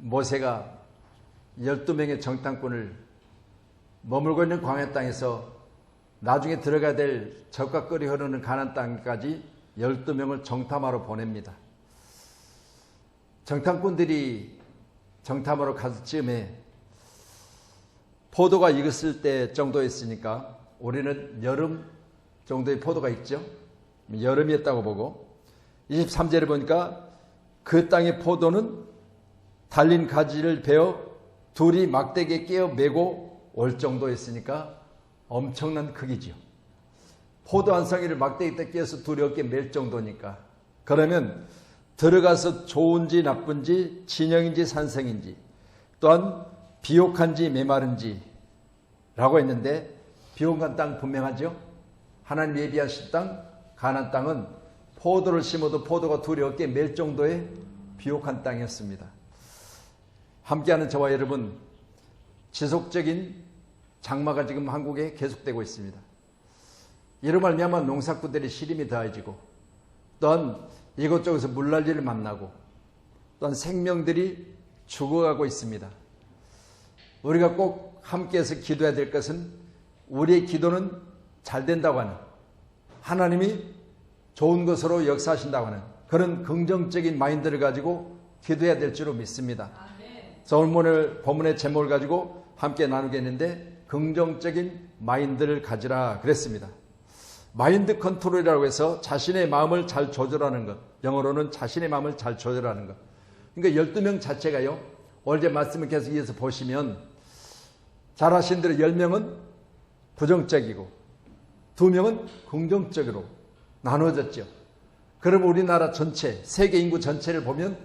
모세가 12명의 정탐꾼을 머물고 있는 광야 땅에서 나중에 들어가야 될 적과 끓이 흐르는 가나안 땅까지 12명을 정탐하러 보냅니다. 정탐꾼들이 정탐하러 갔을 즈음에 포도가 익었을 때 정도였으니까 우리는 여름 정도의 포도가 있죠. 여름이었다고 보고 23절에 보니까 그 땅의 포도는 달린 가지를 베어 둘이 막대기에 끼어 메고 올 정도였으니까 엄청난 크기죠. 포도 한 송이를 막대기에 끼어서 둘이 어깨에 맬 정도니까. 그러면 들어가서 좋은지 나쁜지 진영인지 산성인지 또한 비옥한지 메마른지 라고 했는데 비옥한 땅 분명하죠. 하나님 예비하신 땅 가나안 땅은 포도를 심어도 포도가 둘이 어깨에 맬 정도의 비옥한 땅이었습니다. 함께하는 저와 여러분, 지속적인 장마가 지금 한국에 계속되고 있습니다. 이로 말미암아 농사꾼들의 시름이 더해지고 또한 이곳저곳에서 물난리를 만나고 또한 생명들이 죽어가고 있습니다. 우리가 꼭 함께해서 기도해야 될 것은 우리의 기도는 잘 된다고 하는, 하나님이 좋은 것으로 역사하신다고 하는 그런 긍정적인 마인드를 가지고 기도해야 될 줄로 믿습니다. 그래서 오늘 본문의 제목을 가지고 함께 나누겠는데 긍정적인 마인드를 가지라 그랬습니다. 마인드 컨트롤이라고 해서 자신의 마음을 잘 조절하는 것, 영어로는 자신의 마음을 잘 조절하는 것. 그러니까 12명 자체가요, 어제 말씀을 계속 이어서 보시면 잘 아신 대로 10명은 부정적이고 2명은 긍정적으로 나눠졌죠. 그럼 우리나라 전체, 세계 인구 전체를 보면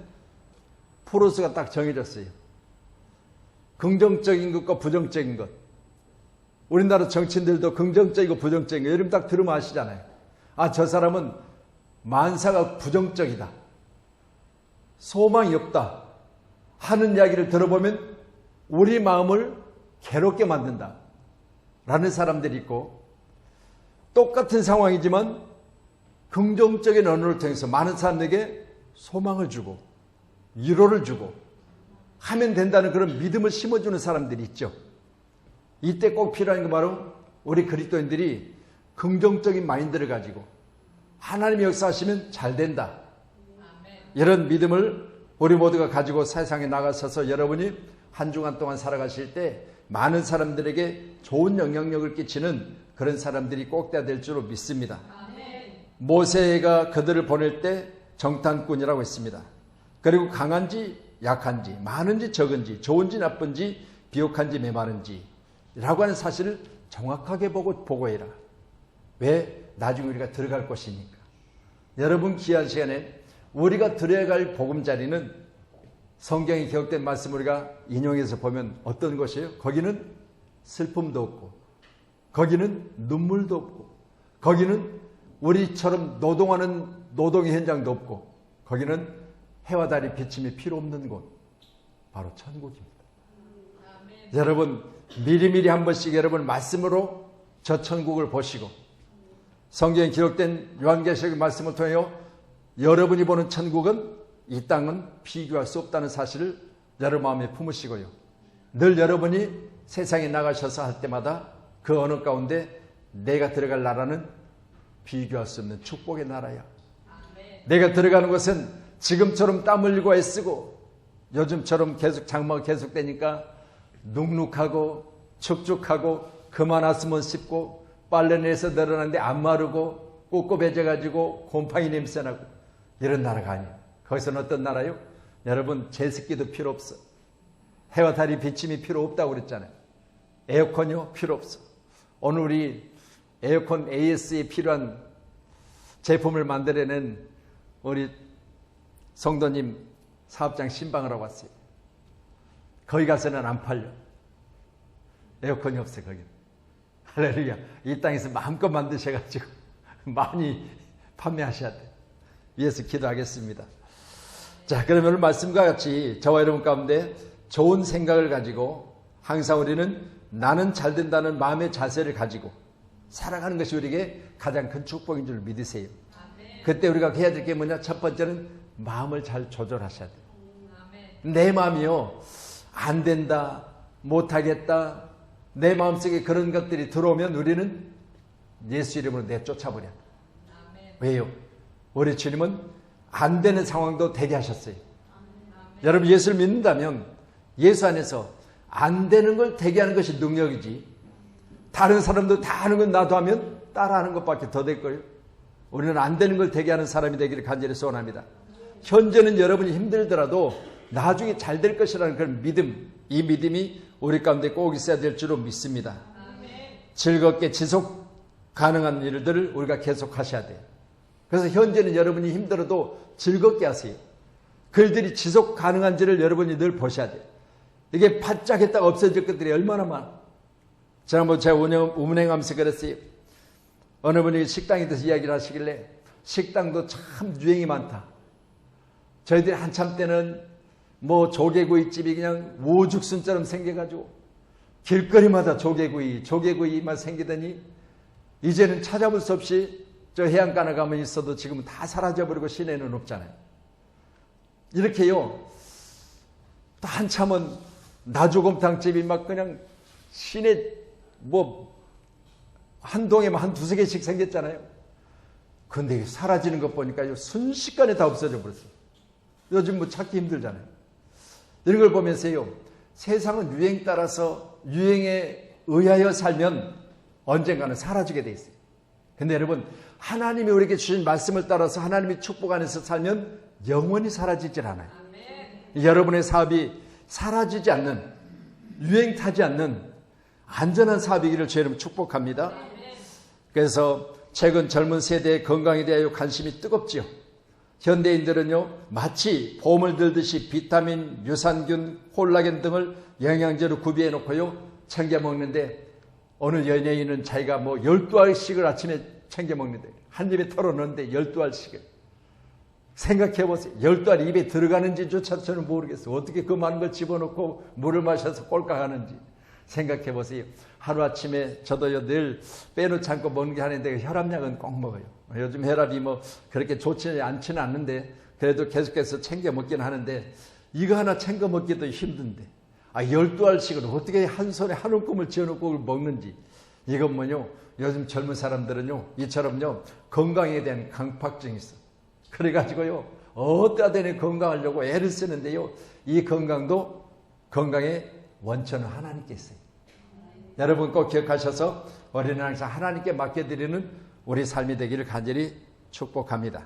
프로스가 딱 정해졌어요. 긍정적인 것과 부정적인 것. 우리나라 정치인들도 긍정적이고 부정적인 거 여러분 딱 들으면 아시잖아요. 아, 저 사람은 만사가 부정적이다, 소망이 없다 하는 이야기를 들어보면 우리 마음을 괴롭게 만든다 라는 사람들이 있고, 똑같은 상황이지만 긍정적인 언어를 통해서 많은 사람에게 소망을 주고 위로를 주고 하면 된다는 그런 믿음을 심어주는 사람들이 있죠. 이때 꼭 필요한 게 바로 우리 그리스도인들이 긍정적인 마인드를 가지고 하나님의 역사하시면 잘 된다, 이런 믿음을 우리 모두가 가지고 세상에 나가셔서 여러분이 한 주간 동안 살아가실 때 많은 사람들에게 좋은 영향력을 끼치는 그런 사람들이 꼭 돼야 될 줄로 믿습니다. 모세가 그들을 보낼 때 정탐꾼이라고 했습니다. 그리고 강한지 약한지, 많은지 적은지, 좋은지 나쁜지, 비옥한지 메마른지 라고 하는 사실을 정확하게 보고 보고해라. 왜? 나중에 우리가 들어갈 것이니까. 여러분, 귀한 시간에 우리가 들어갈 보금자리는 성경에 기록된 말씀 우리가 인용해서 보면 어떤 것이에요? 거기는 슬픔도 없고, 거기는 눈물도 없고, 거기는 우리처럼 노동하는 노동의 현장도 없고, 거기는 해와 달이 비침이 필요 없는 곳, 바로 천국입니다. 여러분, 미리미리 한 번씩 여러분 말씀으로 저 천국을 보시고 성경에 기록된 요한계시록의 말씀을 통하여 여러분이 보는 천국은 이 땅은 비교할 수 없다는 사실을 여러분 마음에 품으시고요, 늘 여러분이 세상에 나가셔서 할 때마다 그 언어 가운데 내가 들어갈 나라는 비교할 수 없는 축복의 나라야. 내가 들어가는 것은 지금처럼 땀 흘리고 애쓰고 요즘처럼 계속 장마가 계속되니까 눅눅하고 축축하고 그만 왔으면 씹고 빨래내서 늘어났는데 안 마르고 꿉꿉해져가지고 곰팡이 냄새나고 이런 나라가 아니에요. 거기서는 어떤 나라요? 여러분, 제습기도 필요 없어. 해와 달이 비침이 필요 없다고 그랬잖아요. 에어컨이요? 필요 없어. 오늘 우리 에어컨 AS에 필요한 제품을 만들어낸 우리 성도님 사업장 신방을 하고 왔어요. 거기 가서는 안 팔려. 에어컨이 없어요, 거기는. 할렐루야. 이 땅에서 마음껏 만드셔가지고 많이 판매하셔야 돼요. 위해서 기도하겠습니다. 자, 그러면 오늘 말씀과 같이 저와 여러분 가운데 좋은 생각을 가지고 항상 우리는 나는 잘 된다는 마음의 자세를 가지고 살아가는 것이 우리에게 가장 큰 축복인 줄 믿으세요. 그때 우리가 해야 될 게 뭐냐? 첫 번째는 마음을 잘 조절하셔야 돼요. 내 마음이요, 안 된다, 못하겠다, 내 마음속에 그런 것들이 들어오면 우리는 예수 이름으로 내쫓아버려. 왜요? 우리 주님은 안 되는 상황도 되게 하셨어요. 여러분, 예수를 믿는다면 예수 안에서 안 되는 걸 되게 하는 것이 능력이지, 다른 사람도 다 하는 건 나도 하면 따라하는 것밖에 더 될 거예요. 우리는 안 되는 걸 되게 하는 사람이 되기를 간절히 소원합니다. 현재는 여러분이 힘들더라도 나중에 잘 될 것이라는 그런 믿음, 이 믿음이 우리 가운데 꼭 있어야 될 줄로 믿습니다. 즐겁게 지속 가능한 일들을 우리가 계속 하셔야 돼요. 그래서 현재는 여러분이 힘들어도 즐겁게 하세요. 그 일들이 지속 가능한지를 여러분이 늘 보셔야 돼요. 이게 바짝했다가 없어질 것들이 얼마나 많아. 지난번 제가 운행하면서 그랬어요. 어느 분이 식당에 대해서 이야기를 하시길래 식당도 참 유행이 많다. 저희들이 한참 때는 뭐 조개구이집이 그냥 오죽순처럼 생겨가지고 길거리마다 조개구이만 생기더니 이제는 찾아볼 수 없이 저 해안가나 가면 있어도 지금은 다 사라져버리고 시내는 없잖아요. 이렇게요. 또 한참은 나주곰탕집이 막 그냥 시내 뭐 한 동에만 한 두세 개씩 생겼잖아요. 근데 사라지는 것 보니까 순식간에 다 없어져 버렸어요. 요즘 뭐 찾기 힘들잖아요. 이런 걸 보면서요, 세상은 유행 따라서 유행에 의하여 살면 언젠가는 사라지게 돼 있어요. 근데 여러분, 하나님이 우리에게 주신 말씀을 따라서 하나님의 축복 안에서 살면 영원히 사라지질 않아요. 여러분의 사업이 사라지지 않는, 유행 타지 않는 안전한 사업이기를 주님 축복합니다. 그래서 최근 젊은 세대의 건강에 대하여 관심이 뜨겁지요. 현대인들은요, 마치 보험을 들듯이 비타민, 유산균, 콜라겐 등을 영양제로 구비해 놓고요 챙겨 먹는데, 어느 연예인은 자기가 뭐 12알씩을 아침에 챙겨 먹는데, 한 입에 털어넣는데 12알씩을. 생각해 보세요. 12알 입에 들어가는지조차 저는 모르겠어요. 어떻게 그 많은 걸 집어넣고 물을 마셔서 꼴깍하는지 생각해 보세요. 하루아침에 저도요, 늘 빼놓지 않고 먹는 게 하는데 혈압약은 꼭 먹어요. 요즘 혈압이 뭐 그렇게 좋지 않지는 않는데 그래도 계속해서 챙겨 먹긴 하는데, 이거 하나 챙겨 먹기도 힘든데 12알씩을 어떻게 한 손에 한 움큼을 쥐어놓고 먹는지. 이건 뭐요, 요즘 젊은 사람들은요, 이처럼요 건강에 대한 강박증이 있어. 그래가지고요 어떠하든 건강하려고 애를 쓰는데요, 이 건강도 건강의 원천은 하나님께 있어요. 여러분 꼭 기억하셔서 우리는 항상 하나님께 맡겨드리는 우리 삶이 되기를 간절히 축복합니다.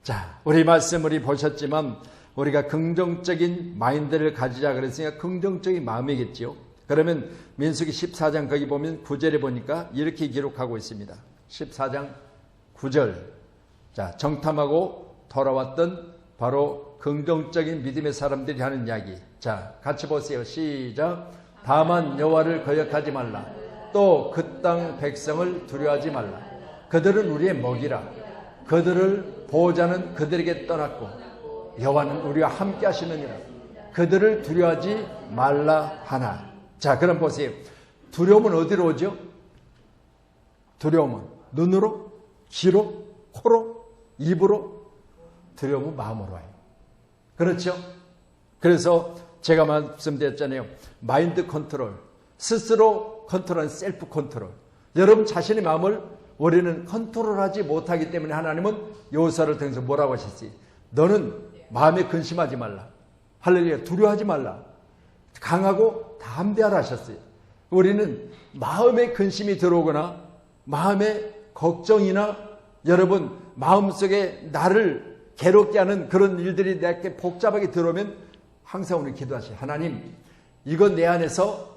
자, 우리 말씀 우리 보셨지만 우리가 긍정적인 마인드를 가지자 그랬으니까 긍정적인 마음이겠지요. 그러면 민수기 14장 거기 보면 9절에 보니까 이렇게 기록하고 있습니다. 14장 9절. 자, 정탐하고 돌아왔던 바로 긍정적인 믿음의 사람들이 하는 이야기. 자, 같이 보세요. 시작. 다만 여호와를 거역하지 말라. 또 그 땅 백성을 두려워하지 말라. 그들은 우리의 먹이라. 그들을 보호자는 그들에게 떠났고 여호와는 우리와 함께 하시느니라. 그들을 두려워하지 말라 하나. 자, 그럼 보세요. 두려움은 어디로 오죠? 두려움은 눈으로, 귀로, 코로, 입으로. 두려움은 마음으로 와요. 그렇죠? 그래서 제가 말씀드렸잖아요. 마인드 컨트롤, 스스로 컨트롤하는 셀프 컨트롤. 여러분 자신의 마음을 우리는 컨트롤하지 못하기 때문에 하나님은 요사를 통해서 뭐라고 하셨어요? 너는 마음에 근심하지 말라. 할렐루야. 두려워하지 말라. 강하고 담대하라 하셨어요. 우리는 마음에 근심이 들어오거나 마음에 걱정이나 여러분 마음속에 나를 괴롭게 하는 그런 일들이 내게 복잡하게 들어오면 항상 우리 기도하시죠. 하나님, 이건 내 안에서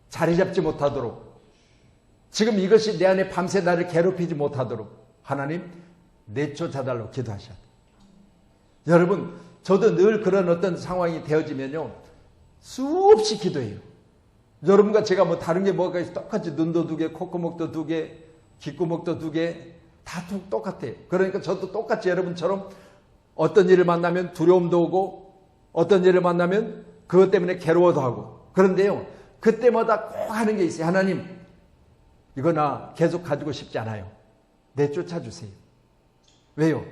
자리 잡지 못하도록, 지금 이것이 내 안에 밤새 나를 괴롭히지 못하도록 하나님 내쫓아달라고 기도하셔야 돼요. 여러분, 저도 늘 그런 어떤 상황이 되어지면요 수없이 기도해요. 여러분과 제가 뭐 다른 게 뭐가 있어, 똑같이 눈도 두 개, 콧구멍도 두 개, 귓구멍도 두 개, 다 똑같아요. 그러니까 저도 똑같이 여러분처럼 어떤 일을 만나면 두려움도 오고 어떤 일을 만나면 그것 때문에 괴로워도 하고. 그런데요, 그때마다 꼭 하는 게 있어요. 하나님, 이거 나 계속 가지고 싶지 않아요. 내쫓아 주세요. 왜요?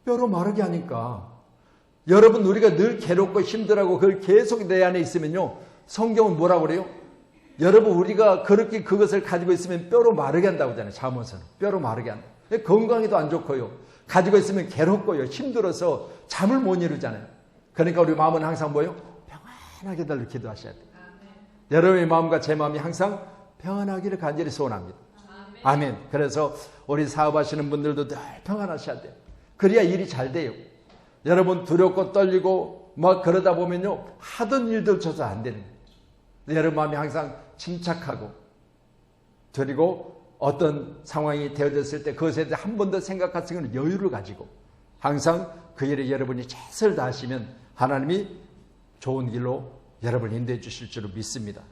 뼈로 마르게 하니까 여러분, 우리가 늘 괴롭고 힘들어하고 그걸 계속 내 안에 있으면요, 성경은 뭐라고 그래요? 여러분, 우리가 그렇게 그것을 가지고 있으면 뼈로 마르게 한다고 하잖아요. 잠언서는 뼈로 마르게 한다. 건강에도 안 좋고요, 가지고 있으면 괴롭고요, 힘들어서 잠을 못 이루잖아요. 그러니까 우리 마음은 항상 뭐예요? 평안하게 달려 기도하셔야 돼요. 여러분의 마음과 제 마음이 항상 평안하기를 간절히 소원합니다. 아멘. 그래서 우리 사업하시는 분들도 늘 평안하셔야 돼요. 그래야 일이 잘 돼요. 여러분, 두렵고 떨리고 막 그러다 보면요, 하던 일도 쳐서 안 되는 거예요. 여러분 마음이 항상 침착하고, 그리고 어떤 상황이 되어졌을 때 그것에 대해 한 번 더 생각할 수 있는 여유를 가지고 항상 그 일에 여러분이 최선을 다하시면 하나님이 좋은 길로 여러분을 인도해 주실 줄로 믿습니다.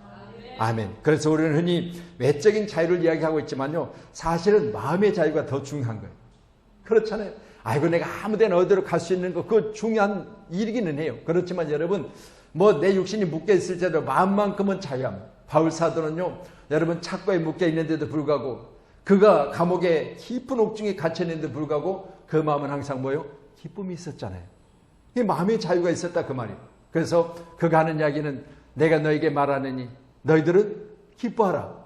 아멘. 그래서 우리는 흔히 외적인 자유를 이야기하고 있지만요, 사실은 마음의 자유가 더 중요한 거예요. 그렇잖아요. 아이고, 내가 아무데나 어디로 갈 수 있는 거, 그거 중요한 일이기는 해요. 그렇지만 여러분, 뭐 내 육신이 묶여 있을 때도 마음만큼은 자유합니다. 바울 사도는요, 여러분, 착고에 묶여 있는데도 불구하고, 그가 감옥에 깊은 옥중에 갇혀 있는데도 불구하고 그 마음은 항상 뭐예요? 기쁨이 있었잖아요. 이 마음의 자유가 있었다, 그 말이에요. 그래서 그가 하는 이야기는, 내가 너에게 말하느니 너희들은 기뻐하라,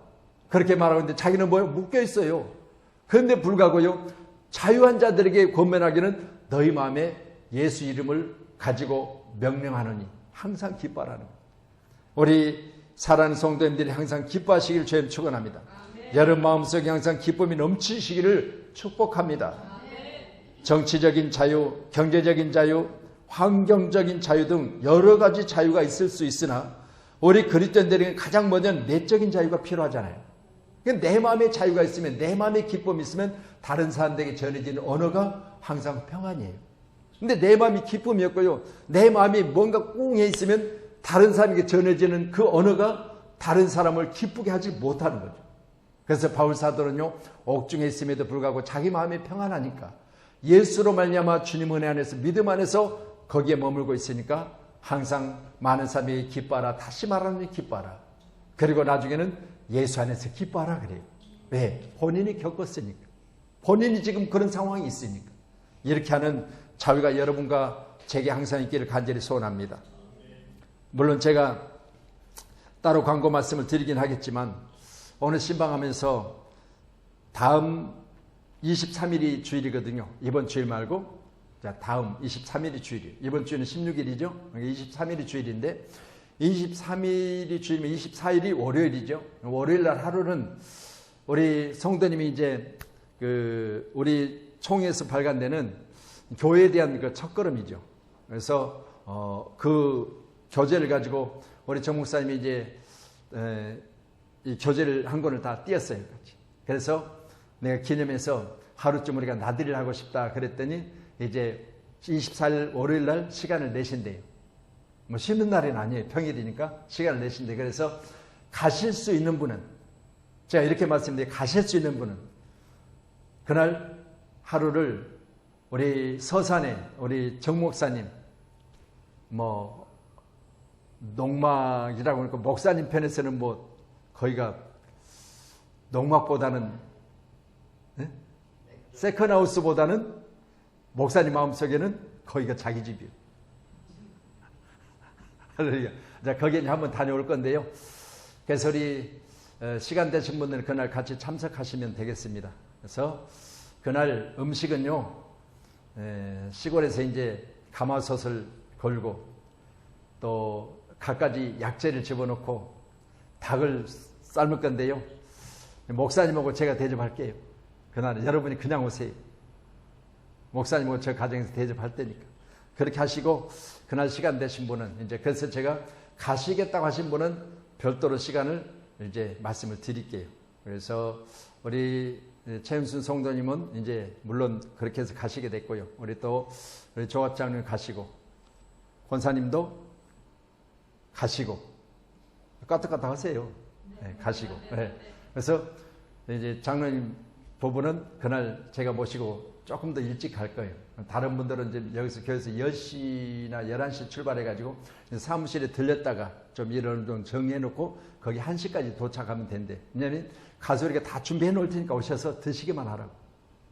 그렇게 말하고 있는데 자기는 뭐예요? 묶여 있어요. 그런데 불구하고요, 자유한 자들에게 권면하기는 너희 마음에 예수 이름을 가지고 명령하느니 항상 기뻐하라는 거예요. 우리 사랑하는 성도님들이 항상 기뻐하시기를 주님 축원합니다. 여러분 마음속에 항상 기쁨이 넘치시기를 축복합니다. 정치적인 자유, 경제적인 자유, 환경적인 자유 등 여러 가지 자유가 있을 수 있으나 우리 그리스도인들에게 가장 먼저는 내적인 자유가 필요하잖아요. 내 마음의 자유가 있으면, 내 마음의 기쁨이 있으면 다른 사람들에게 전해지는 언어가 항상 평안이에요. 근데 내 마음이 기쁨이 없고요, 내 마음이 뭔가 꽁해 있으면 다른 사람에게 전해지는 그 언어가 다른 사람을 기쁘게 하지 못하는 거죠. 그래서 바울 사도는요, 옥중에 있음에도 불구하고 자기 마음이 평안하니까, 예수로 말미암아 주님 은혜 안에서, 믿음 안에서 거기에 머물고 있으니까 항상 많은 사람이 기뻐하라, 다시 말하는 기뻐하라, 그리고 나중에는 예수 안에서 기뻐하라 그래요. 왜? 본인이 겪었으니까, 본인이 지금 그런 상황이 있으니까. 이렇게 하는 자유가 여러분과 제게 항상 있기를 간절히 소원합니다. 물론 제가 따로 광고 말씀을 드리긴 하겠지만, 오늘 신방하면서 다음 23일이 주일이거든요. 이번 주일 말고, 자, 다음 23일이 주일이에요. 이번 주는 16일이죠. 23일이 주일인데, 23일이 주일이면 24일이 월요일이죠. 월요일 날 하루는 우리 성도님이 이제 우리 총회에서 발간되는 교회에 대한 그 첫걸음이죠. 그래서 그 교재를 가지고 우리 정 목사님이 이제 이 교재를 한 권을 다 띄었어요. 그래서 내가 기념해서 하루쯤 우리가 나들이를 하고 싶다 그랬더니 이제 24일 월요일 날 시간을 내신대요. 뭐 쉬는 날은 아니에요. 평일이니까 시간을 내신대. 그래서 가실 수 있는 분은, 제가 이렇게 말씀드려요. 가실 수 있는 분은 그날 하루를 우리 서산에 우리 정 목사님, 뭐 농막이라고 하니까 목사님 편에서는 뭐 거기가 농막보다는 세컨하우스보다는 목사님 마음속에는 거기가 자기 집이에요. 할렐루야. 자, 거기에 한번 다녀올 건데요. 그래서 우리 시간 되신 분들은 그날 같이 참석하시면 되겠습니다. 그래서 그날 음식은요, 시골에서 이제 가마솥을 걸고 또 갖가지 약재를 집어넣고 닭을 삶을 건데요. 목사님하고 제가 대접할게요. 그날은 여러분이 그냥 오세요. 목사님하고 저 가정에서 대접할 테니까. 그렇게 하시고, 그날 시간 되신 분은 이제, 그래서 제가 가시겠다고 하신 분은 별도로 시간을 이제 말씀을 드릴게요. 그래서 우리 최은순 성도님은 이제 물론 그렇게 해서 가시게 됐고요. 우리 또 우리 조합장님 가시고, 권사님도 가시고, 까딱까딱 하세요. 네, 가시고. 네. 그래서 이제 장로님 부부는 그날 제가 모시고 조금 더 일찍 갈 거예요. 다른 분들은 이제 여기서 교회에서 10시나 11시 출발해가지고 사무실에 들렸다가 좀 일을 좀 정리해놓고 거기 1시까지 도착하면 된대. 왜냐하면 가서 우리가 다 준비해 놓을 테니까 오셔서 드시기만 하라고.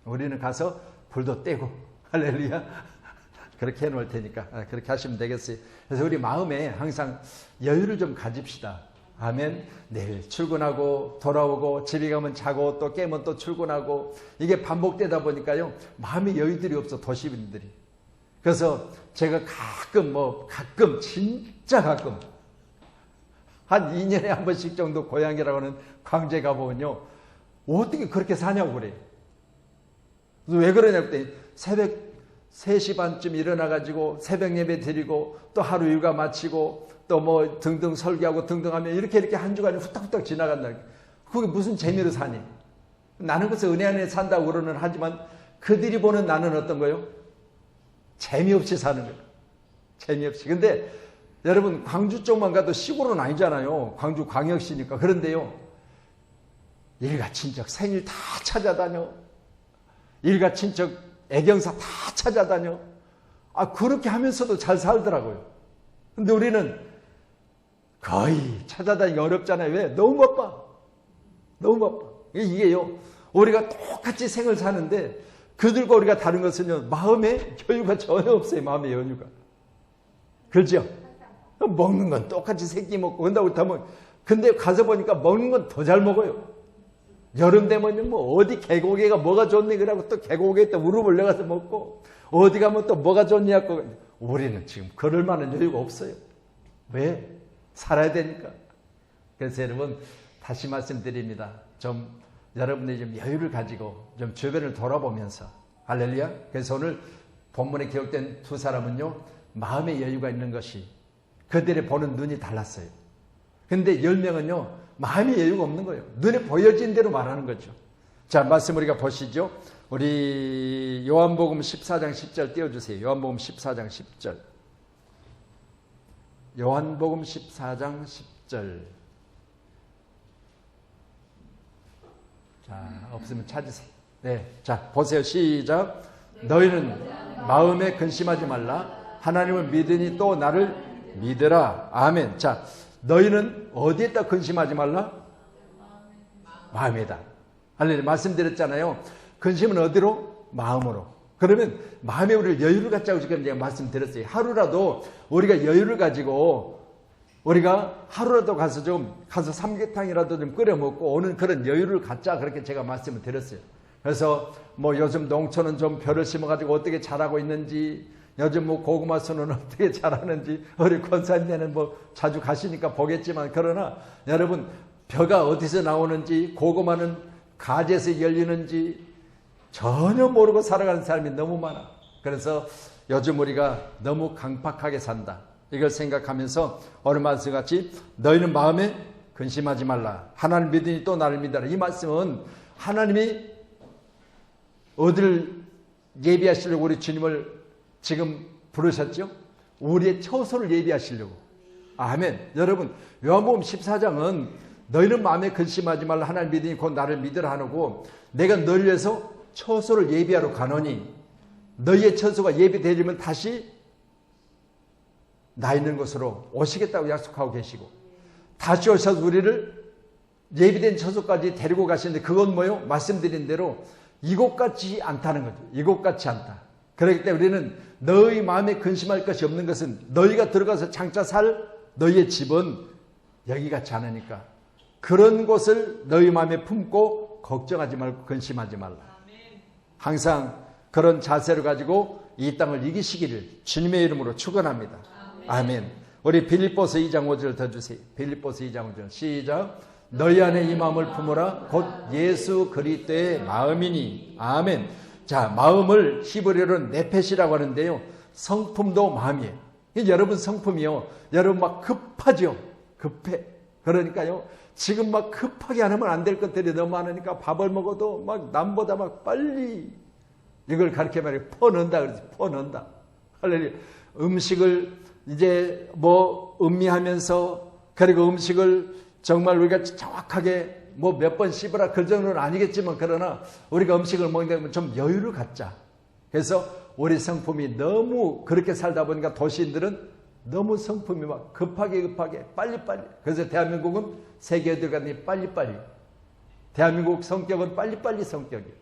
우리는 가서 불도 떼고, 할렐루야, 그렇게 해놓을 테니까 그렇게 하시면 되겠어요. 그래서 우리 마음에 항상 여유를 좀 가집시다. 아멘. 내일 출근하고 돌아오고 집에 가면 자고 또 깨면 또 출근하고 이게 반복되다 보니까요. 마음의 여유들이 없어 도시민들이. 그래서 제가 가끔 진짜 가끔 한 2년에 한 번씩 정도 고향이라고 하는 광주에 가보면요. 어떻게 그렇게 사냐고 그래요. 왜 그러냐고 했더니 새벽 3시 반쯤 일어나가지고 새벽 예배 드리고 또 하루 일과 마치고 또 뭐 등등 설교하고 등등 하면 이렇게 한 주간이 후딱후딱 지나간다. 그게 무슨 재미로 사니? 나는 그래서 은혜 안에 산다고 그러는 하지만 그들이 보는 나는 어떤 거요? 재미없이 사는 거예요. 재미없이. 근데 여러분 광주 쪽만 가도 시골은 아니잖아요. 광주 광역시니까. 그런데요. 일가 친척 생일 다 찾아다녀. 일가 친척 애경사 다 찾아다녀. 그렇게 하면서도 잘 살더라고요. 근데 우리는 거의 찾아다니기 어렵잖아요. 왜? 너무 바빠. 너무 바빠. 이게요. 우리가 똑같이 생을 사는데 그들과 우리가 다른 것은요. 마음의 여유가 전혀 없어요. 마음의 여유가. 그렇죠? 먹는 건 똑같이 새끼 먹고 그런다고 하면 근데 가서 보니까 먹는 건 더 잘 먹어요. 여름 되면요. 뭐 어디 개고기가 뭐가 좋니 그러고 또 개고기에 또 무릎 올려가서 먹고 어디 가면 또 뭐가 좋냐고. 우리는 지금 그럴 만한 여유가 없어요. 왜? 살아야 되니까. 그래서 여러분 다시 말씀드립니다. 좀 여러분들이 좀 여유를 가지고 좀 주변을 돌아보면서 할렐루야. 그래서 오늘 본문에 기록된 두 사람은요. 마음의 여유가 있는 것이 그들의 보는 눈이 달랐어요. 근데 10명은요. 마음의 여유가 없는 거예요. 눈에 보여진 대로 말하는 거죠. 자, 말씀 우리가 보시죠. 우리 요한복음 14장 10절 띄워주세요. 요한복음 14장 10절. 요한복음 14장 10절. 자, 없으면 찾으세요. 네. 자, 보세요. 시작. 너희는 마음에 근심하지 말라. 하나님을 믿으니 또 나를 믿으라. 아멘. 자, 너희는 어디에다 근심하지 말라? 마음에다. 할렐루야. 말씀드렸잖아요. 근심은 어디로? 마음으로. 그러면 마음에 우리를 여유를 갖자고 지금 제가 말씀드렸어요. 하루라도 우리가 여유를 가지고 우리가 하루라도 가서 삼계탕이라도 좀 끓여 먹고 오는 그런 여유를 갖자 그렇게 제가 말씀을 드렸어요. 그래서 뭐 요즘 농촌은 좀 벼를 심어가지고 어떻게 자라고 있는지 요즘 뭐 고구마 순은 어떻게 자라는지 우리 권사님네는 뭐 자주 가시니까 보겠지만 그러나 여러분 벼가 어디서 나오는지 고구마는 가지에서 열리는지 전혀 모르고 살아가는 사람이 너무 많아. 그래서 요즘 우리가 너무 강팍하게 산다. 이걸 생각하면서 오늘 말씀같이 너희는 마음에 근심하지 말라. 하나님 믿으니 또 나를 믿어라. 이 말씀은 하나님이 어디를 예비하시려고 우리 주님을 지금 부르셨죠? 우리의 처소를 예비하시려고. 아멘. 여러분 요한복음 14장은 너희는 마음에 근심하지 말라. 하나님 믿으니 곧 나를 믿으라 하고 내가 너를 위해서 처소를 예비하러 가노니 너희의 처소가 예비되려면 다시 나 있는 곳으로 오시겠다고 약속하고 계시고 다시 오셔서 우리를 예비된 처소까지 데리고 가시는데 그건 뭐요? 말씀드린 대로 이곳 같지 않다는 거죠. 이곳 같지 않다. 그렇기 때문에 우리는 너희 마음에 근심할 것이 없는 것은 너희가 들어가서 장차 살 너희의 집은 여기 같지 않으니까 그런 곳을 너희 마음에 품고 걱정하지 말고 근심하지 말라. 항상 그런 자세를 가지고 이 땅을 이기시기를 주님의 이름으로 축원합니다. 아멘. 우리 빌립보서 2장 5절 더 주세요. 빌립보서 2장 5절 시작. 너희 안에 이 마음을 품으라. 곧 예수 그리스도의 마음이니. 아멘. 자, 마음을 히브리어로는 네펫이라고 하는데요. 성품도 마음이에요. 여러분 성품이요. 여러분 막 급하죠. 급해. 그러니까요. 지금 막 급하게 안 하면 안 될 것들이 너무 많으니까 밥을 먹어도 막 남보다 막 빨리 이걸 가르쳐 말해요. 퍼넣는다 그러지. 퍼넣는다. 할렐루야. 음식을 이제 뭐 음미하면서 그리고 음식을 정말 우리가 정확하게 뭐 몇 번 씹으라 그 정도는 아니겠지만 그러나 우리가 음식을 먹는다면 좀 여유를 갖자. 그래서 우리 성품이 너무 그렇게 살다 보니까 도시인들은 너무 성품이 막 급하게 빨리빨리. 그래서 대한민국은 세계 어딜 가니 빨리빨리. 대한민국 성격은 빨리빨리 성격이에요.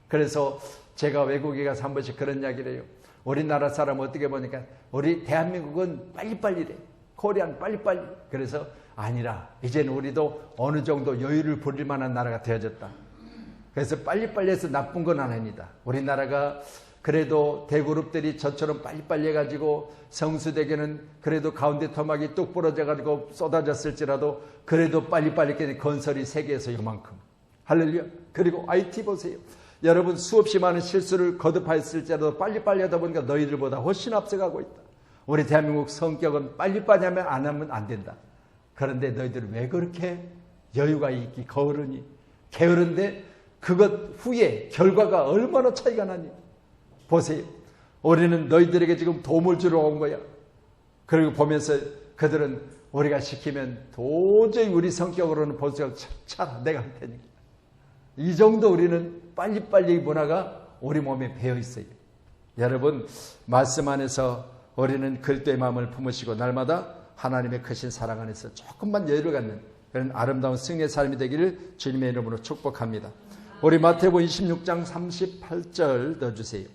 그래서 제가 외국에 가서 한 번씩 그런 이야기를 해요. 우리나라 사람 어떻게 보니까 우리 대한민국은 빨리빨리래. 코리안 빨리빨리. 그래서 아니라 이제는 우리도 어느 정도 여유를 부릴 만한 나라가 되어졌다. 그래서 빨리빨리 해서 나쁜 건 아닙니다. 우리나라가 그래도 대그룹들이 저처럼 빨리빨리 해가지고 성수대교는 그래도 가운데 토막이 뚝 부러져가지고 쏟아졌을지라도 그래도 빨리빨리 건설이 세계에서 요만큼. 할렐루야. 그리고 IT 보세요. 여러분 수없이 많은 실수를 거듭하였을지라도 빨리빨리 하다 보니까 너희들보다 훨씬 앞서가고 있다. 우리 대한민국 성격은 빨리빨리 하면 안 하면 안 된다. 그런데 너희들은 왜 그렇게 여유가 있기 거으르니? 게으른데 그것 후에 결과가 얼마나 차이가 나니? 보세요. 우리는 너희들에게 지금 도움을 주러 온 거야. 그리고 보면서 그들은 우리가 시키면 도저히 우리 성격으로는 볼 수 없어. 차, 내가 할 테니까. 이 정도 우리는 빨리빨리 문화가 우리 몸에 배어 있어요. 여러분, 말씀 안에서 우리는 그리스도의 마음을 품으시고 날마다 하나님의 크신 사랑 안에서 조금만 여유를 갖는 그런 아름다운 승리의 삶이 되기를 주님의 이름으로 축복합니다. 우리 마태복음 26장 38절 넣어주세요.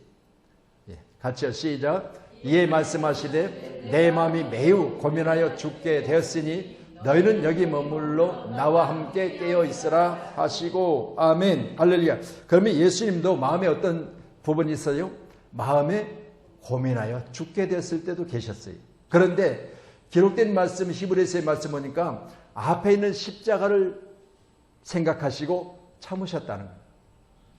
같이요. 시작. 이에 말씀하시되 내 마음이 매우 고민하여 죽게 되었으니 너희는 여기 머물러 나와 함께 깨어 있으라 하시고. 아멘. 할렐루야. 그러면 예수님도 마음에 어떤 부분이 있어요? 마음에 고민하여 죽게 됐을 때도 계셨어요. 그런데 기록된 말씀, 히브리서의 말씀 보니까 앞에 있는 십자가를 생각하시고 참으셨다는 거예요.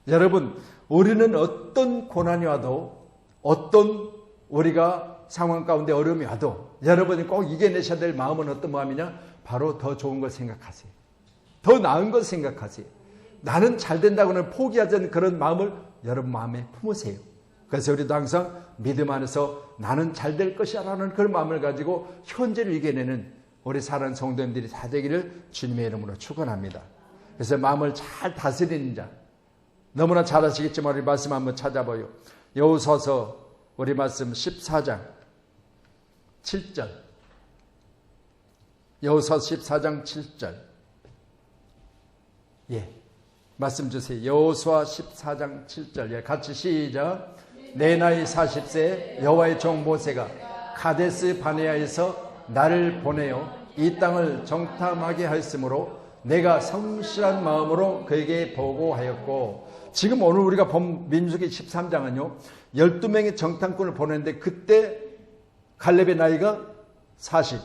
여러분, 우리는 어떤 고난이 와도 어떤 우리가 상황 가운데 어려움이 와도 여러분이 꼭 이겨내셔야 될 마음은 어떤 마음이냐? 바로 더 좋은 걸 생각하세요. 더 나은 걸 생각하세요. 나는 잘 된다고는 포기하지 않는 그런 마음을 여러분 마음에 품으세요. 그래서 우리도 항상 믿음 안에서 나는 잘 될 것이야 라는 그런 마음을 가지고 현재를 이겨내는 우리 사랑하는 성도님들이 다 되기를 주님의 이름으로 축원합니다. 그래서 마음을 잘 다스리는 자, 너무나 잘 아시겠지만 우리 말씀 한번 찾아봐요. 여호수아서 우리 말씀 14장 7절. 여호수아서 14장 7절. 예, 말씀 주세요. 여호수아 14장 7절. 예, 같이 시작. 내 나이 40세 여호와의 종 모세가 가데스 바네아에서 나를 보내어 이 땅을 정탐하게 하였으므로 내가 성실한 마음으로 그에게 보고하였고. 지금 오늘 우리가 본 민수기 13장은요 12명의 정탐꾼을 보냈는데 그때 갈렙의 나이가 40,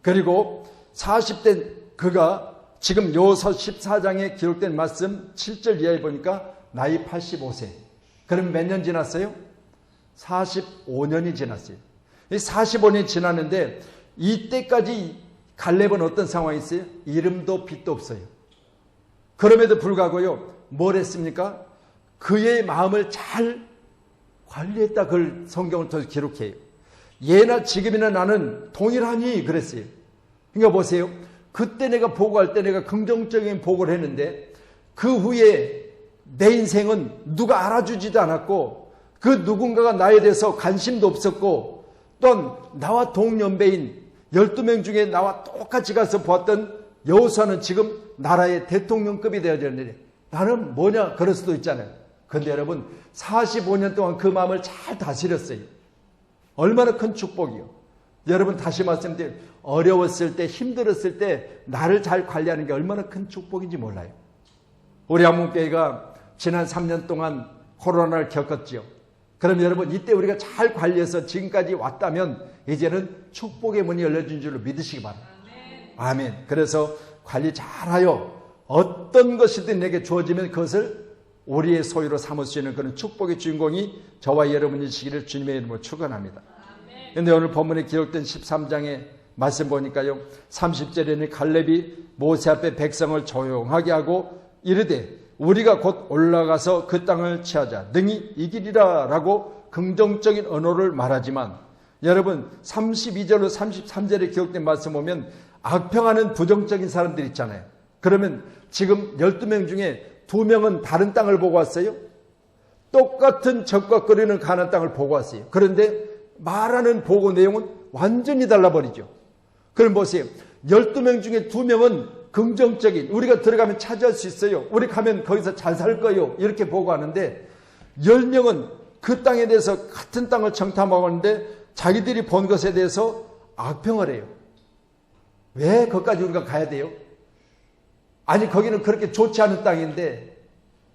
그리고 40대 그가 지금 여호수아 14장에 기록된 말씀 7절 이하에 보니까 나이 85세. 그럼 몇 년 지났어요? 45년이 지났어요. 45년이 지났는데 이때까지 갈렙은 어떤 상황이 있어요? 이름도 빛도 없어요. 그럼에도 불구하고요 뭘 했습니까? 그의 마음을 잘 관리했다. 그걸 성경을 통해서 기록해요. 예나 지금이나 나는 동일하니 그랬어요. 그러니까 보세요. 그때 내가 보고할 때 내가 긍정적인 보고를 했는데 그 후에 내 인생은 누가 알아주지도 않았고 그 누군가가 나에 대해서 관심도 없었고 또한 나와 동년배인 12명 중에 나와 똑같이 가서 보았던 여호수아는 지금 나라의 대통령급이 되어졌는데 나는 뭐냐 그럴 수도 있잖아요. 그런데 여러분 45년 동안 그 마음을 잘 다스렸어요. 얼마나 큰 축복이요. 여러분 다시 말씀드려요. 어려웠을 때 힘들었을 때 나를 잘 관리하는 게 얼마나 큰 축복인지 몰라요. 우리 한문교회가 지난 3년 동안 코로나를 겪었지요. 그럼 여러분 이때 우리가 잘 관리해서 지금까지 왔다면 이제는 축복의 문이 열려진 줄로 믿으시기 바랍니다. 아멘. 그래서 관리 잘하여 어떤 것이든 내게 주어지면 그것을 우리의 소유로 삼을 수 있는 그런 축복의 주인공이 저와 여러분이시기를 주님의 이름으로 축원합니다. 그런데 오늘 본문에 기록된 13장의 말씀 보니까요 30절에는 갈렙이 모세 앞에 백성을 조용하게 하고 이르되 우리가 곧 올라가서 그 땅을 취하자 능히 이기리라 라고 긍정적인 언어를 말하지만 여러분 32절로 33절에 기록된 말씀 보면 악평하는 부정적인 사람들 있잖아요. 그러면 지금 12명 중에 2명은 다른 땅을 보고 왔어요. 똑같은 적과 끓이는 가나안 땅을 보고 왔어요. 그런데 말하는 보고 내용은 완전히 달라버리죠. 그럼 보세요. 12명 중에 2명은 긍정적인 우리가 들어가면 차지할 수 있어요. 우리 가면 거기서 잘 살 거예요. 이렇게 보고 하는데 10명은 그 땅에 대해서 같은 땅을 청탐하고 있는데 자기들이 본 것에 대해서 악평을 해요. 왜 거기까지 우리가 가야 돼요? 아니 거기는 그렇게 좋지 않은 땅인데,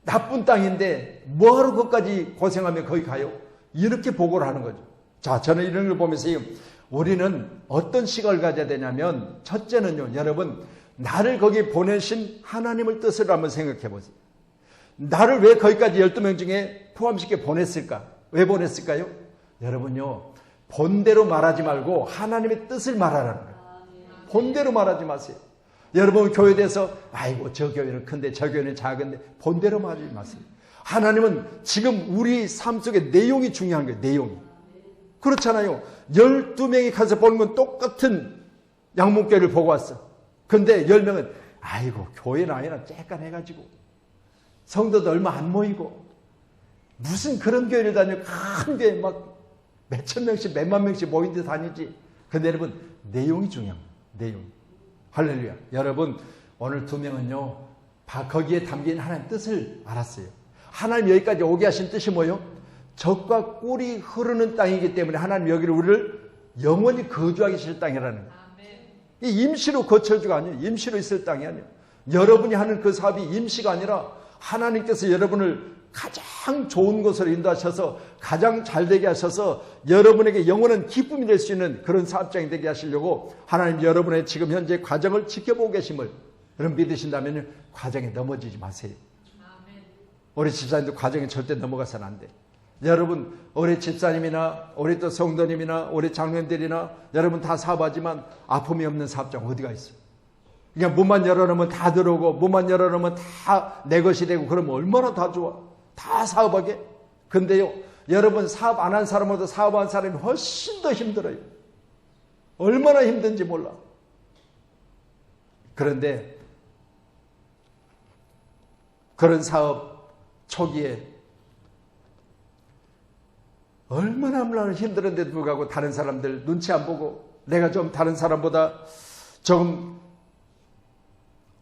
나쁜 땅인데 뭐하러 거기까지 고생하며 거기 가요? 이렇게 보고를 하는 거죠. 자, 저는 이런 걸 보면서 우리는 어떤 시각을 가져야 되냐면, 첫째는요, 여러분, 나를 거기 보내신 하나님을 뜻을 한번 생각해 보세요. 나를 왜 거기까지 12명 중에 포함시켜 보냈을까? 왜 보냈을까요? 여러분요, 본대로 말하지 말고 하나님의 뜻을 말하라는 거예요. 본대로 말하지 마세요. 여러분 교회에 대해서 아이고 저 교회는 큰데 저 교회는 작은데 본대로 말하지 마세요. 하나님은 지금 우리 삶 속에 내용이 중요한 거예요. 내용이. 그렇잖아요. 12명이 가서 보는 건 똑같은 양문교회를 보고 왔어. 근데 10명은 아이고 교회는 아니라 쬐깐해가지고 성도도 얼마 안 모이고 무슨 그런 교회를 다니고 큰 교회 막 몇천 명씩 몇만 명씩 모인 데 다니지. 근데 여러분 내용이 중요한 거예요. 내용. 할렐루야. 여러분 오늘 2명은요 거기에 담긴 하나님의 뜻을 알았어요. 하나님 여기까지 오게 하신 뜻이 뭐예요? 젖과 꿀이 흐르는 땅이기 때문에 하나님 여기를 우리를 영원히 거주하기 하실 땅이라는 거예요. 이 임시로 거처주가 아니에요. 임시로 있을 땅이 아니에요. 여러분이 하는 그 사업이 임시가 아니라 하나님께서 여러분을 가장 좋은 곳으로 인도하셔서 가장 잘되게 하셔서 여러분에게 영원한 기쁨이 될 수 있는 그런 사업장이 되게 하시려고 하나님 여러분의 지금 현재 과정을 지켜보고 계심을 여러분 믿으신다면 과정에 넘어지지 마세요. 우리 집사님도 과정에 절대 넘어가서는 안 돼. 여러분 우리 집사님이나 우리 또 성도님이나 우리 장로님들이나 여러분 다 사업하지만 아픔이 없는 사업장 어디가 있어요? 그냥 문만 열어놓으면 다 들어오고 문만 열어놓으면 다 내 것이 되고 그러면 얼마나 다 좋아. 다 사업하게. 근데요 여러분 사업 안 한 사람보다 사업한 사람이 훨씬 더 힘들어요. 얼마나 힘든지 몰라. 그런데 그런 사업 초기에 얼마나 힘들었는데도 불구하고 다른 사람들 눈치 안 보고 내가 좀 다른 사람보다 조금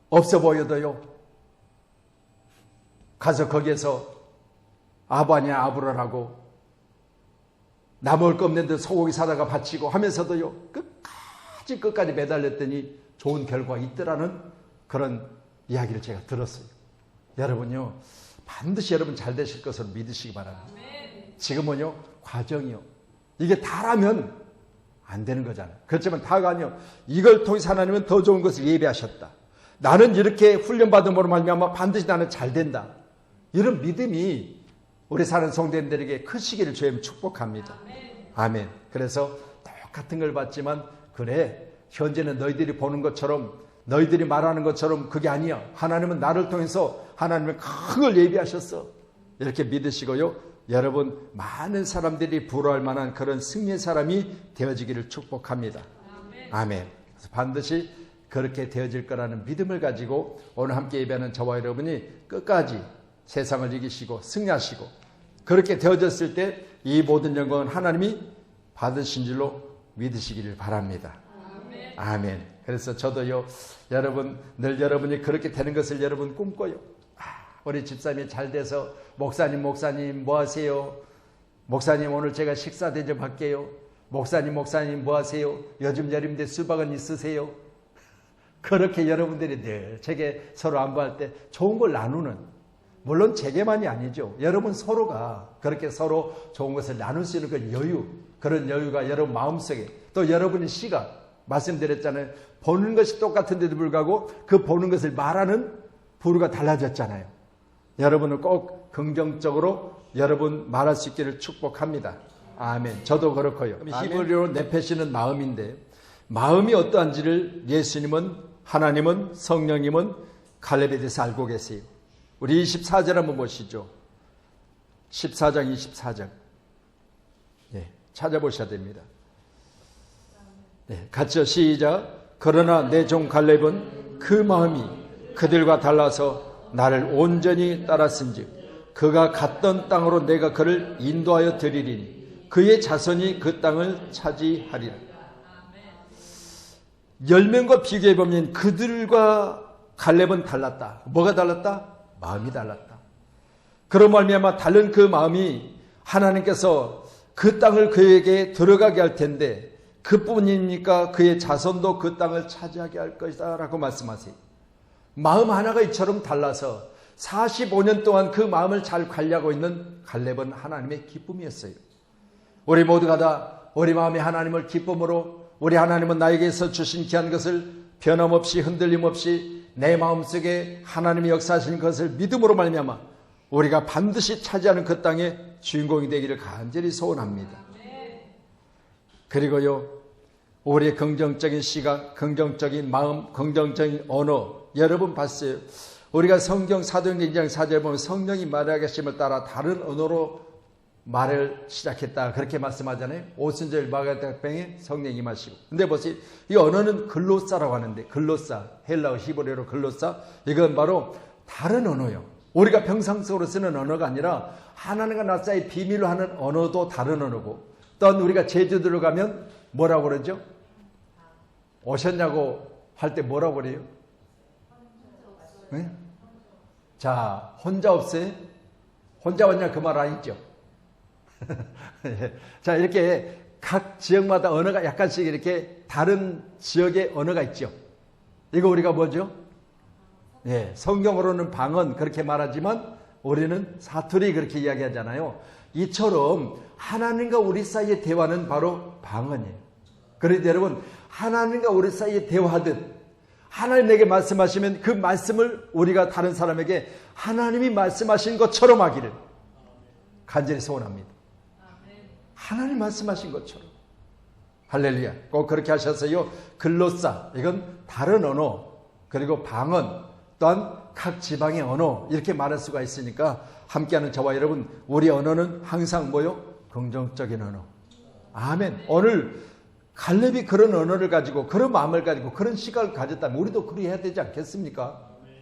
없어 보여도요 가서 거기에서 아바냐 아브라라고 나 먹을 거 없는데 소고기 사다가 바치고 하면서도요 끝까지 매달렸더니 좋은 결과가 있더라는 그런 이야기를 제가 들었어요. 여러분요 반드시 여러분 잘 되실 것을 믿으시기 바랍니다. 지금은요 과정이요 이게 다라면 안 되는 거잖아요. 그렇지만 다가 아니요 이걸 통해서 하나님은 더 좋은 것을 예비하셨다. 나는 이렇게 훈련받음으로 말미암아 반드시 나는 잘 된다. 이런 믿음이 우리 사는 성도님들에게 크시기를 주님 축복합니다. 아멘. 그래서 똑같은 걸 봤지만 그래 현재는 너희들이 보는 것처럼 너희들이 말하는 것처럼 그게 아니야. 하나님은 나를 통해서 하나님은 큰 걸 예비하셨어. 이렇게 믿으시고요. 여러분 많은 사람들이 부러워할 만한 그런 승리의 사람이 되어지기를 축복합니다. 아멘. 그래서 반드시 그렇게 되어질 거라는 믿음을 가지고 오늘 함께 예배하는 저와 여러분이 끝까지 세상을 이기시고 승리하시고 그렇게 되어졌을 때 이 모든 영광은 하나님이 받으신 줄로 믿으시기를 바랍니다. 아멘. 그래서 저도요 여러분 늘 여러분이 그렇게 되는 것을 여러분 꿈꿔요. 우리 집사님이 잘 돼서 목사님 뭐 하세요? 목사님 오늘 제가 식사 대접할게요. 목사님 뭐 하세요? 요즘 여름인데 수박은 있으세요? 그렇게 여러분들이 늘 제게 서로 안부할 때 좋은 걸 나누는 물론 제게만이 아니죠. 여러분 서로가 그렇게 서로 좋은 것을 나눌 수 있는 그 여유 그런 여유가 여러분 마음속에 또 여러분의 시각 말씀드렸잖아요. 보는 것이 똑같은데도 불구하고 그 보는 것을 말하는 부류가 달라졌잖아요. 여러분은 꼭 긍정적으로 여러분 말할 수 있기를 축복합니다. 아멘. 저도 그렇고요. 히브리어로 네페시는 마음인데 마음이 어떠한지를 예수님은 하나님은 성령님은 갈렙에 대해서 알고 계세요. 우리 24절 한번 보시죠. 14장 24절 찾아보셔야 됩니다. 같이요. 시작. 그러나 내 종 갈렙은 그 마음이 그들과 달라서 나를 온전히 따랐은즉 그가 갔던 땅으로 내가 그를 인도하여 드리리니 그의 자손이 그 땅을 차지하리라. 10명과 비교해보면 그들과 갈렙은 달랐다. 뭐가 달랐다? 마음이 달랐다. 그런 말미암아 다른 그 마음이 하나님께서 그 땅을 그에게 들어가게 할 텐데 그뿐입니까? 그의 자손도 그 땅을 차지하게 할 것이다 라고 말씀하세요. 마음 하나가 이처럼 달라서 45년 동안 그 마음을 잘 관리하고 있는 갈렙은 하나님의 기쁨이었어요. 우리 모두가 다 우리 마음에 하나님을 기쁨으로, 우리 하나님은 나에게서 주신 귀한 것을 변함없이 흔들림 없이 내 마음속에 하나님이 역사하신 것을 믿음으로 말미암아 우리가 반드시 차지하는 그 땅의 주인공이 되기를 간절히 소원합니다. 그리고요, 우리의 긍정적인 시각, 긍정적인 마음, 긍정적인 언어, 여러분 봤어요? 우리가 성경 사도행전 2장 4절에 보면 성령이 말하게 하심을 따라 다른 언어로 말을 시작했다 그렇게 말씀하잖아요. 오순절 마가다병에 성령이 임하시고. 근데 보세요, 이 언어는 글로사라고 하는데, 글로사, 헬라어 히브리어로 글로사, 이건 바로 다른 언어요. 우리가 평상적으로 쓰는 언어가 아니라 하나님과 나 사이 비밀로 하는 언어도 다른 언어고, 또한 우리가 제주도로 가면 뭐라고 그러죠? 오셨냐고 할 때 뭐라고 그래요? 네? 자, 혼자 없어요? 혼자 왔냐 그 말 아니죠? 자, 이렇게 각 지역마다 언어가 약간씩 이렇게 다른 지역의 언어가 있죠. 이거 우리가 뭐죠? 예, 성경으로는 방언 그렇게 말하지만 우리는 사투리 그렇게 이야기하잖아요. 이처럼 하나님과 우리 사이의 대화는 바로 방언이에요. 그런데 여러분, 하나님과 우리 사이에 대화하듯 하나님 내게 말씀하시면 그 말씀을 우리가 다른 사람에게 하나님이 말씀하신 것처럼 하기를 간절히 소원합니다. 하나님 말씀하신 것처럼. 할렐루야. 꼭 그렇게 하셔서요. 글로사, 이건 다른 언어, 그리고 방언, 또한 각 지방의 언어 이렇게 말할 수가 있으니까 함께하는 저와 여러분, 우리 언어는 항상 뭐요? 긍정적인 언어. 아멘. 오늘 갈렙이 그런 언어를 가지고 그런 마음을 가지고 그런 시각을 가졌다면 우리도 그리 해야 되지 않겠습니까?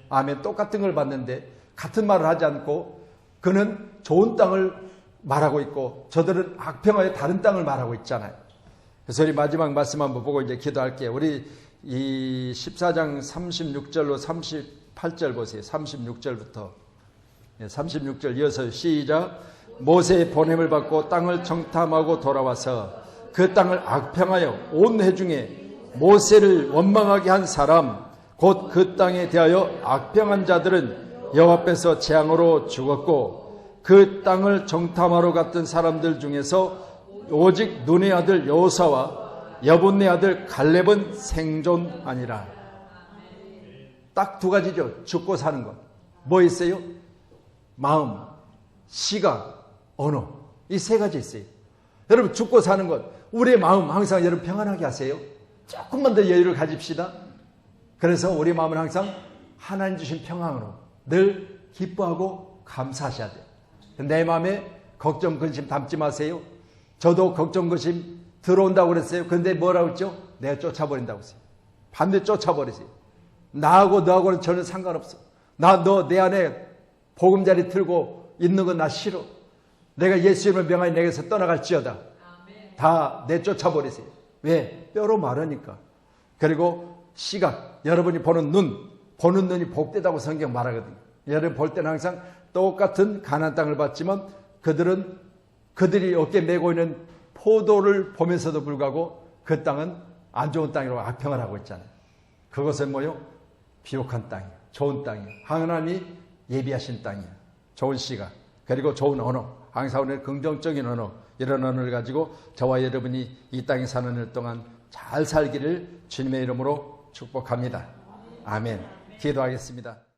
아멘. 똑같은 걸 봤는데 같은 말을 하지 않고 그는 좋은 땅을 말하고 있고 저들은 악평화의 다른 땅을 말하고 있잖아요. 그래서 우리 마지막 말씀 한번 보고 이제 기도할게요. 우리 이 14장 36절로 38절 보세요. 36절부터 36절 이어서 시작. 모세의 보냄을 받고 땅을 정탐하고 돌아와서 그 땅을 악평하여 온 회중에 모세를 원망하게 한 사람 곧 그 땅에 대하여 악평한 자들은 여호와 앞에서 재앙으로 죽었고 그 땅을 정탐하러 갔던 사람들 중에서 오직 눈의 아들 여호사와 여분네 아들 갈렙은 생존하니라. 딱 두 가지죠. 죽고 사는 것. 뭐 있어요? 마음, 시각, 언어. 이 세 가지 있어요. 여러분, 죽고 사는 것. 우리의 마음 항상 여러분 평안하게 하세요. 조금만 더 여유를 가집시다. 그래서 우리 마음은 항상 하나님 주신 평안으로 늘 기뻐하고 감사하셔야 돼요. 내 마음에 걱정, 근심 담지 마세요. 저도 걱정, 근심 들어온다고 그랬어요. 근데 뭐라고 했죠? 내가 쫓아버린다고 했어요. 반대 쫓아버리세요. 나하고 너하고는 전혀 상관없어. 너 내 안에 보금자리 틀고 있는 건 나 싫어. 내가 예수 이름을 명하여 내게서 떠나갈지어다. 다 내쫓아버리세요. 왜? 뼈로 마르니까. 그리고 시각, 여러분이 보는 눈, 보는 눈이 복되다고 성경 말하거든요. 여러분 볼 때는 항상 똑같은 가나안 땅을 봤지만 그들이 어깨 메고 있는 포도를 보면서도 불구하고 그 땅은 안 좋은 땅이라고 악평을 하고 있잖아요. 그것은 뭐요? 비옥한 땅이에요. 좋은 땅이에요. 하나님이 예비하신 땅이에요. 좋은 시각, 그리고 좋은 언어, 항상 오늘 긍정적인 언어, 이런 언어를 가지고 저와 여러분이 이 땅에 사는 일 동안 잘 살기를 주님의 이름으로 축복합니다. 아멘. 기도하겠습니다.